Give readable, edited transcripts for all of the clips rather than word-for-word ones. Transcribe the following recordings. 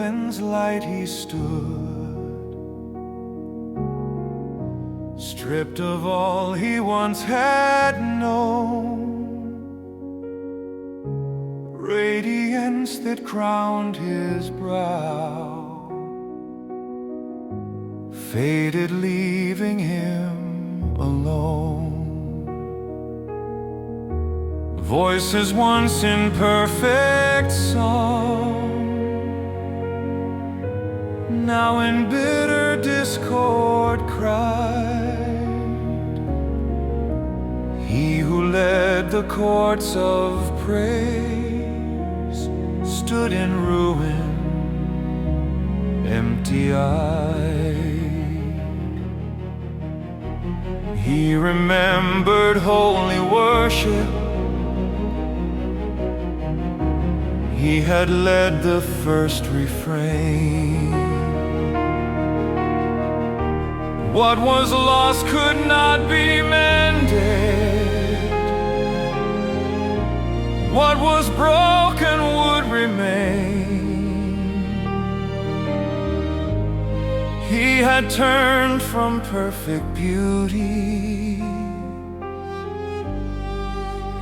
heaven's light he stood, stripped of all he once had known. Radiance that crowned his brow faded, leaving him alone. Voices once in perfect song, now in bitter discord cried. He who led the courts of praise stood in ruin, empty-eyed. He remembered holy worship. He had led the first refrain. What was lost could not be mended. What was broken would remain. He had turned from perfect beauty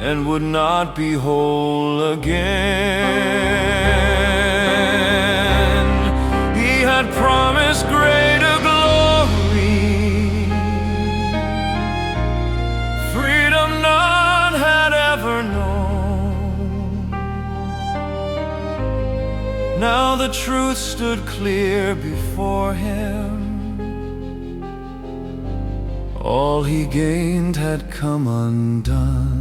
and would not be whole again. He had promised greater glory, freedom none had ever known. Now the truth stood clear before him. All he gained had come undone.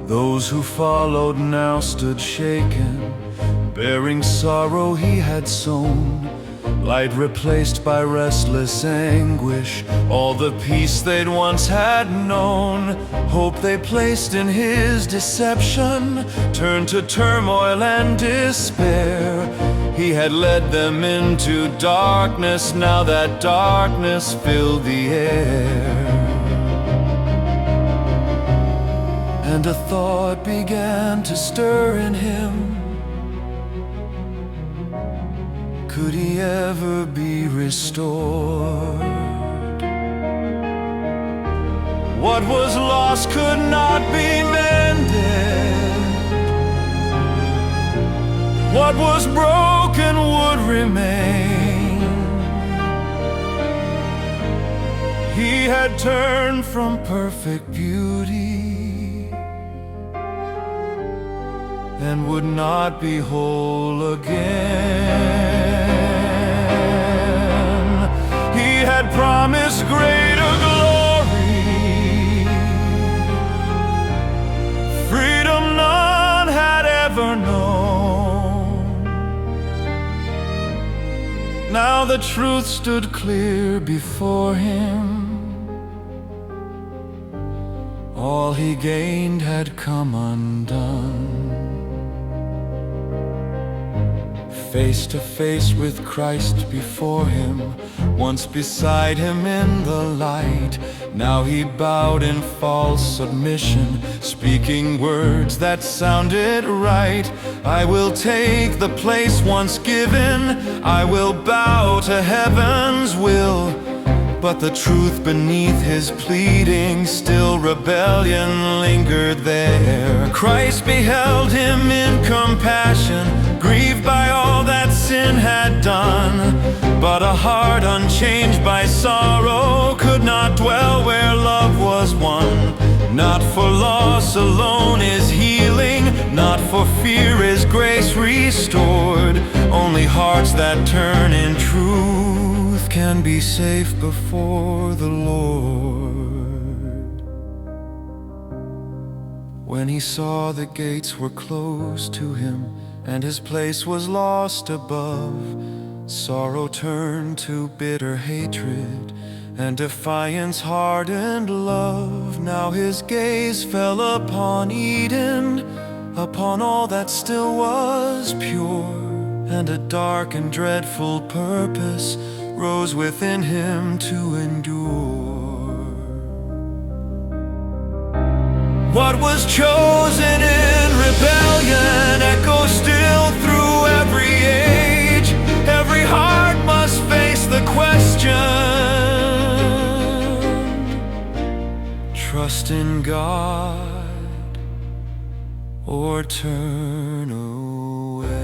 Those who followed now stood shaken, bearing sorrow he had sown. Light replaced by restless anguish, all the peace they'd once had known. Hope they placed in his deception turned to turmoil and despair. He had led them into darkness, now that darkness filled the air. And a thought began to stir in him. Could he ever be restored? What was lost could not be mended. What was broken would remain. He had turned from perfect beauty and would not be whole again. He had promised greater glory, freedom none had ever known. Now the truth stood clear before him. All he gained had come undone. Face to face with Christ before him, once beside him in the light. Now he bowed in false submission, speaking words that sounded right. I will take the place once given, I will bow to heaven's will. But the truth beneath his pleading, still rebellion lingered there. Christ beheld him in compassion, grieved by all that sin had done. But a heart unchanged by sorrow could not dwell where love was won. Not for loss alone is healing, not for fear is grace restored. Only hearts that turn in truth can be safe before the Lord. When he saw the gates were closed to him and his place was lost above, sorrow turned to bitter hatred and defiance hardened love. Now his gaze fell upon Eden, upon all that still was pure, and a dark and dreadful purpose rose within him to endure. What was chosen in rebellion echoes trust in God or turn away.